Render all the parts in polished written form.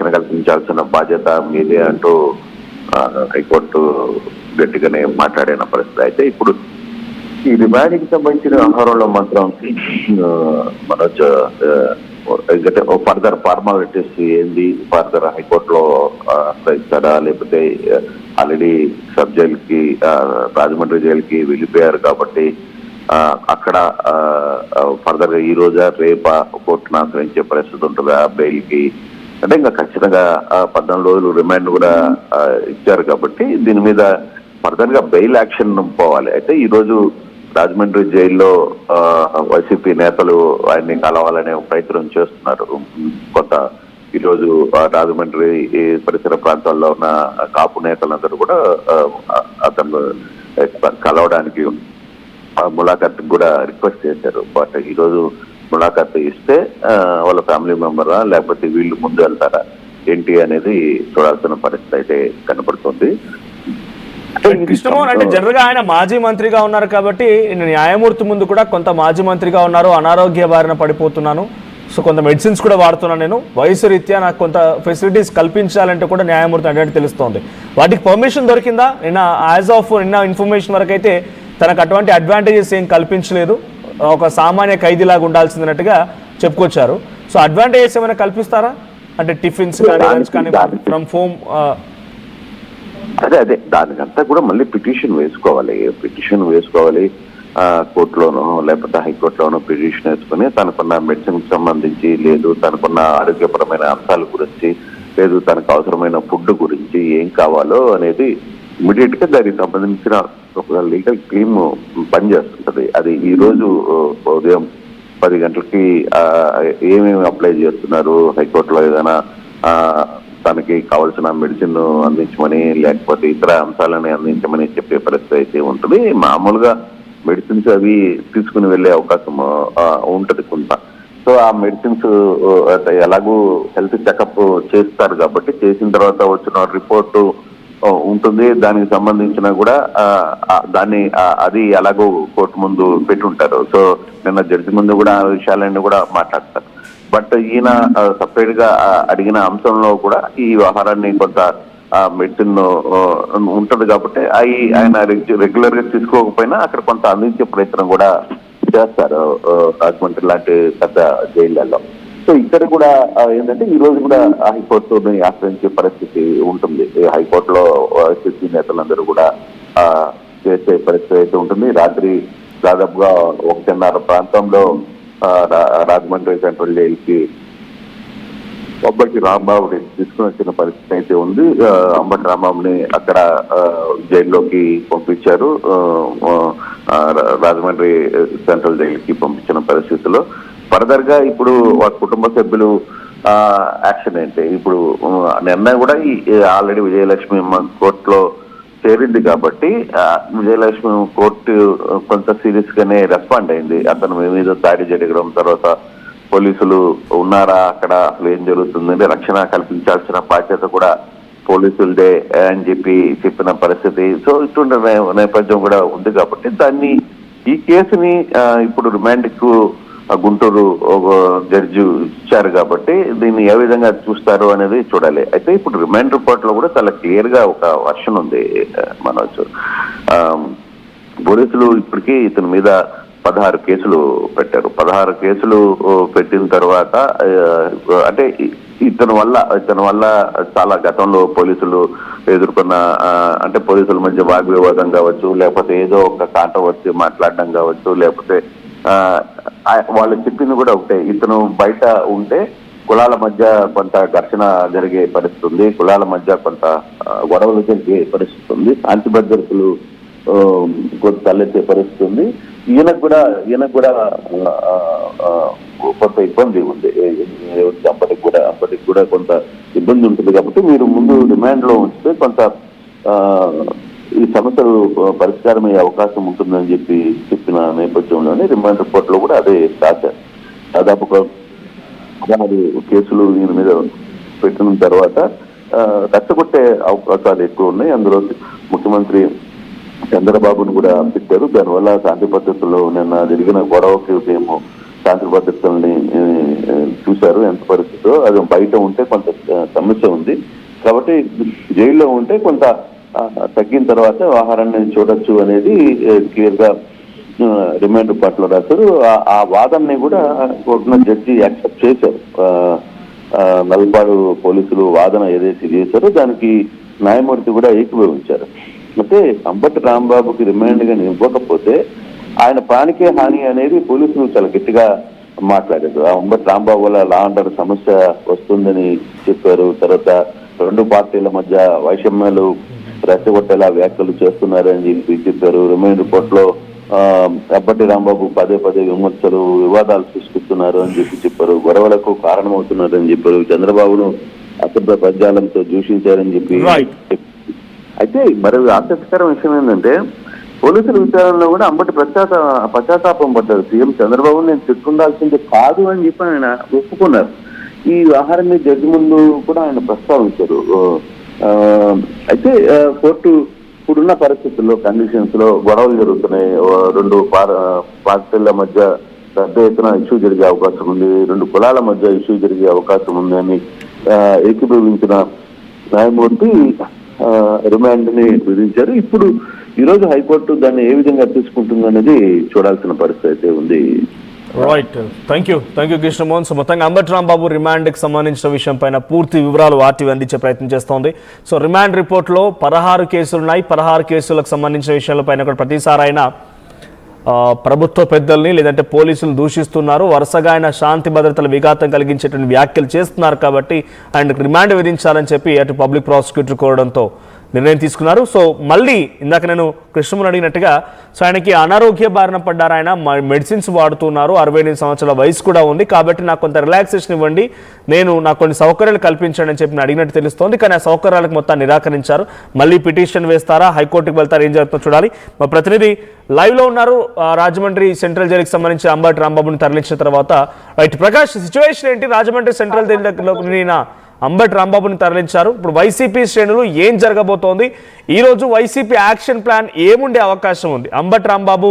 రక్షణ కల్పించాల్సిన బాధ్యత మీదే అంటూ హైకోర్టు గట్టిగానే మాట్లాడిన పరిస్థితి. అయితే ఇప్పుడు ఈ రిమాండ్కి సంబంధించిన వ్యవహారంలో మాత్రం మనోజ్ ఎందుకంటే ఫర్దర్ ఫార్మాలిటీస్ ఏంది, ఫర్దర్ హైకోర్టులో ఇస్తాడా లేకపోతే ఆల్రెడీ సబ్ జైలుకి రాజమండ్రి జైలుకి వెళ్ళిపోయారు కాబట్టి అక్కడ ఫర్దర్ గా ఈ రోజా రేపా కోర్టును ఆశ్రయించే పరిస్థితి ఉంటుందా బెయిల్కి అంటే ఇంకా ఖచ్చితంగా 14 రోజులు రిమాండ్ కూడా ఇచ్చారు కాబట్టి దీని మీద ఫర్దర్ గా బెయిల్ యాక్షన్ పోవాలి. అయితే ఈ రోజు రాజమండ్రి జైల్లో వైసీపీ నేతలు ఆయన్ని కలవాలనే ప్రయత్నం చేస్తున్నారు. కొంత ఈరోజు రాజమండ్రి పరిసర ప్రాంతాల్లో ఉన్న కాపు నేతలందరూ కూడా అతను కలవడానికి ములాఖత్ కూడా రిక్వెస్ట్ చేశారు. బట్ ఈరోజు ములాఖత్ ఇస్తే వాళ్ళ ఫ్యామిలీ మెంబరా లేకపోతే వీళ్ళు ముందు వెళ్తారా ఏంటి అనేది చూడాల్సిన పరిస్థితి అయితే కనపడుతుంది. కృష్ణమోహన్ అంటే జనరల్ గా ఆయన మాజీ మంత్రిగా ఉన్నారు కాబట్టి న్యాయమూర్తి ముందు కూడా కొంత మాజీ మంత్రిగా ఉన్నారు, అనారోగ్య బారిన పడిపోతున్నాను, సో కొంత మెడిసిన్స్ కూడా వాడుతున్నాను, నేను వయసు రీత్యా నాకు కొంత ఫెసిలిటీస్ కల్పించాలంటే కూడా న్యాయమూర్తి అంటే తెలుస్తోంది. వాటికి పర్మిషన్ దొరికిందా? నిన్న ఇన్ఫర్మేషన్ వరకు అయితే తనకు అటువంటి అడ్వాంటేజెస్ ఏం కల్పించలేదు, ఒక సామాన్య ఖైదీలాగా ఉండాల్సిందన్నట్టుగా చెప్పుకొచ్చారు. సో అడ్వాంటేజెస్ ఏమైనా కల్పిస్తారా అంటే టిఫిన్స్ కానీ ఫ్రమ్ హోమ్? అదే దానికంతా కూడా మళ్ళీ పిటిషన్ వేసుకోవాలి కోర్టులోనో లేకపోతే హైకోర్టులోనో పిటిషన్ వేసుకుని తనకున్న మెడిసిన్ కి సంబంధించి లేదు తనకున్న ఆరోగ్యపరమైన అంశాల గురించి లేదు తనకు అవసరమైన ఫుడ్ గురించి ఏం కావాలో అనేది ఇమీడియట్ గా దానికి సంబంధించిన ఒక లీగల్ టీమ్ పనిచేస్తుంటది. అది ఈ రోజు ఉదయం 10 గంటలకి ఏమేమి అప్లై చేస్తున్నారు హైకోర్టులో ఏదైనా తనకి కావాల్సిన మెడిసిన్ అందించమని లేకపోతే ఇతర అంశాలని అందించమని చెప్పే పరిస్థితి అయితే ఉంటుంది. మామూలుగా మెడిసిన్స్ అవి తీసుకుని వెళ్లే అవకాశం ఉంటది కొంత. సో ఆ మెడిసిన్స్ ఎలాగూ హెల్త్ చెకప్ చేస్తారు కాబట్టి చేసిన తర్వాత వచ్చిన రిపోర్టు ఉంటుంది, దానికి సంబంధించిన కూడా అది ఎలాగో కోర్టు ముందు పెట్టి ఉంటారు. సో నిన్న జడ్జి ముందు కూడా ఆ విషయాలన్నీ కూడా మాట్లాడతారు. బట్ ఈయన సపరేట్ గా అడిగిన అంశంలో కూడా ఈ వ్యవహారాన్ని కొంత మెడిసిన్ ఉంటది కాబట్టి ఆయన రెగ్యులర్ గా తీసుకోకపోయినా అక్కడ కొంత అందించే ప్రయత్నం కూడా చేస్తారు రాజమండ్రి లాంటి పెద్ద జైళ్లలో. సో ఇక్కడ కూడా ఏంటంటే ఈ రోజు కూడా హైకోర్టుని ఆశ్రయించే పరిస్థితి ఉంటుంది. హైకోర్టులో సిసి నేతలందరూ కూడా చేసే పరిస్థితి అయితే ఉంటుంది. రాత్రి దాదాపుగా 1:30 ప్రాంతంలో రాజమండ్రి సెంట్రల్ జైలుకి అంబటి రాంబాబుని తీసుకుని వచ్చిన పరిస్థితి అయితే ఉంది. అంబటి రాంబాబుని అక్కడ జైల్లోకి పంపించారు. రాజమండ్రి సెంట్రల్ జైలుకి పంపించిన పరిస్థితిలో ఫర్దర్ గా ఇప్పుడు వాళ్ళ కుటుంబ సభ్యులు యాక్షన్ ఏంటి? ఇప్పుడు నిర్ణయం కూడా ఆల్రెడీ విజయలక్ష్మి కోర్టులో చేరింది కాబట్టి విజయలక్ష్మి కోర్టు కొంత సీరియస్ గానే రెస్పాండ్ అయింది. అతను మీద దాడి జరగడం తర్వాత పోలీసులు ఉన్నారా అక్కడ అసలు ఏం జరుగుతుందంటే రక్షణ కల్పించాల్సిన బాధ్యత కూడా పోలీసులదే అని చెప్పిన పరిస్థితి. సో ఇటువంటి నేపథ్యం కూడా ఉంది కాబట్టి ఈ కేసుని ఇప్పుడు రిమాండ్ కు గుంటూరు జడ్జి ఇచ్చారు కాబట్టి దీన్ని ఏ విధంగా చూస్తారు అనేది చూడాలి. అయితే ఇప్పుడు రిమాండ్ రిపోర్ట్ లో కూడా చాలా క్లియర్ గా ఒక వర్షన్ ఉంది మనోజ్. పోలీసులు ఇప్పటికీ ఇతని మీద 16 కేసులు పెట్టారు. 16 కేసులు పెట్టిన తర్వాత అంటే ఇతని వల్ల చాలా గతంలో పోలీసులు ఎదుర్కొన్న అంటే పోలీసుల మధ్య వాగ్వివాదం కావచ్చు లేకపోతే ఏదో ఒక కాంట్రవర్సీ మాట్లాడడం కావచ్చు లేకపోతే వాళ్ళు చెప్పింది కూడా ఒకటే, ఇతను బయట ఉంటే కులాల మధ్య కొంత ఘర్షణ జరిగే పరిస్థితి ఉంది, కులాల మధ్య కొంత గొడవలు జరిగే పరిస్థితి ఉంది, శాంతి భద్రతలు కొంత తలెత్తే పరిస్థితి ఉంది. ఈయనకు కూడా కొంత ఇబ్బంది ఉంది, అప్పటికి కూడా కొంత ఇబ్బంది ఉంటుంది. కాబట్టి మీరు ముందు రిమాండ్ లో ఉంచితే కొంత ఈ సమస్యలు పరిష్కారం అయ్యే అవకాశం ఉంటుందని చెప్పిన నేపథ్యంలోనే రిమాండ్ రిపోర్ట్ లో కూడా అదే రాశారు. దాదాపుగా 16 కేసులు ఈయన మీద పెట్టిన తర్వాత రెచ్చగొట్టే అవకాశాలు ఎక్కువ ఉన్నాయి. అందులో ముఖ్యమంత్రి చంద్రబాబును కూడా పెట్టారు. దానివల్ల శాంతి భద్రతలు నిన్న జరిగిన గొడవకి ఏమో శాంతి భద్రతల్ని చూశారు ఎంత పరిస్థితో. అది బయట ఉంటే కొంత సమస్య ఉంది కాబట్టి జైల్లో ఉంటే కొంత తగ్గిన తర్వాత ఆహారాన్ని చూడొచ్చు అనేది క్లియర్ గా రిమాండ్ రిపోర్ట్లో రాశారు. ఆ వాదనని కూడా కోర్టులో జడ్జి యాక్సెప్ట్ చేశారు. నల్పాడు పోలీసులు వాదన ఏదైతే చేశారో దానికి న్యాయమూర్తి కూడా ఏకీభవించారు. అయితే అంబటి రాంబాబుకి రిమాండ్ గా ఇవ్వకపోతే ఆయన ప్రాణికే హాని అనేది పోలీసులు చాలా గట్టిగా మాట్లాడారు. అంబటి రాంబాబు వల్ల లా అండ్ ఆర్డర్ సమస్య వస్తుందని చెప్పారు. తర్వాత రెండు పార్టీల మధ్య వైషమ్యాలు రెచ్చగొట్టేలా వ్యాఖ్యలు చేస్తున్నారని చెప్పారు. రిమాండ్ రిపోర్ట్ లో అంబటి రాంబాబు పదే విమర్శలు వివాదాలు సృష్టిస్తున్నారు అని చెప్పారు. గొడవలకు కారణమవుతున్నారు అని చెప్పారు. చంద్రబాబును అసభ్య పద్యాలంతో దూషించారని చెప్పి. అయితే మరి ఆసక్తికర విషయం ఏంటంటే పోలీసుల విచారణలో కూడా అంబటి పశ్చాత్తాపం పడ్డారు. సీఎం చంద్రబాబు నేను తిట్టుండాల్సింది కాదు అని చెప్పి ఆయన ఒప్పుకున్నారు. ఈ వ్యవహారాన్ని జడ్జి ముందు కూడా ఆయన ప్రస్తావించారు. అయితే కోర్టు ఇప్పుడున్న పరిస్థితుల్లో కండిషన్స్ లో గొడవలు జరుగుతున్నాయి. రెండు పార్టీల మధ్య పెద్ద ఎత్తున ఇష్యూ జరిగే అవకాశం ఉంది. రెండు కులాల మధ్య ఇష్యూ జరిగే అవకాశం ఉంది అని ఏకీభవించిన న్యాయమూర్తి రిమాండ్ ని విధించారు. ఇప్పుడు ఈ రోజు హైకోర్టు దాన్ని ఏ విధంగా తీసుకుంటుంది అనేది చూడాల్సిన పరిస్థితి అయితే ఉంది. Right, thank you Krishnamohan. So మొత్తంగా అంబటి రాంబాబు రిమాండ్కి సంబంధించిన విషయం పైన పూర్తి వివరాలు ఆర్టీవీ అందించే ప్రయత్నం చేస్తోంది. సో రిమాండ్ రిపోర్ట్లో 16 కేసులు ఉన్నాయి. 16 కేసులకు సంబంధించిన విషయాలపైన కూడా ప్రతిసారి ఆయన ప్రభుత్వ పెద్దల్ని లేదంటే పోలీసులు దూషిస్తున్నారు, వరుసగా ఆయన శాంతి భద్రతల విఘాతం కలిగించేటువంటి వ్యాఖ్యలు చేస్తున్నారు కాబట్టి ఆయనకు రిమాండ్ విధించాలని చెప్పి అటు పబ్లిక్ ప్రాసిక్యూటర్ కోరడంతో నిర్ణయం తీసుకున్నారు. సో మళ్ళీ ఇందాక నేను కృష్ణమోహన్ అడిగినట్టుగా సో ఆయనకి అనారోగ్య బారిన పడ్డారు. ఆయన మెడిసిన్స్ వాడుతున్నారు, 68 సంవత్సరాల వయసు కూడా ఉంది కాబట్టి నాకు కొంత రిలాక్సేషన్ ఇవ్వండి, నాకు కొన్ని సౌకర్యాలు కల్పించండి అని చెప్పి అడిగినట్టు తెలుస్తోంది. కానీ ఆ సౌకర్యాలకు మొత్తం నిరాకరించారు. మళ్ళీ పిటిషన్ వేస్తారా, హైకోర్టుకు వెళ్తారా, ఏం జరుగుతుందో చూడాలి. మా ప్రతినిధి లైవ్ లో ఉన్నారు. రాజమండ్రి సెంట్రల్ జైలుకి సంబంధించి అంబటి రాంబాబుని తరలించిన తర్వాత రైట్ ప్రకాష్, సిచ్యువేషన్ ఏంటి? రాజమండ్రి సెంట్రల్ జైలులో అంబటి రాంబాబుని తరలించారు. ఇప్పుడు వైసీపీ శ్రేణులు ఏం జరగబోతోంది? ఈరోజు వైసీపీ యాక్షన్ ప్లాన్ ఏముండే అవకాశం ఉంది? అంబటి రాంబాబు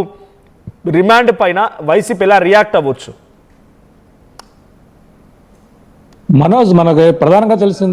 రిమాండ్ పైన వైసీపీ ఎలా రియాక్ట్ అవ్వచ్చు? మనోజ్, మనకు ప్రధానంగా తెలిసింది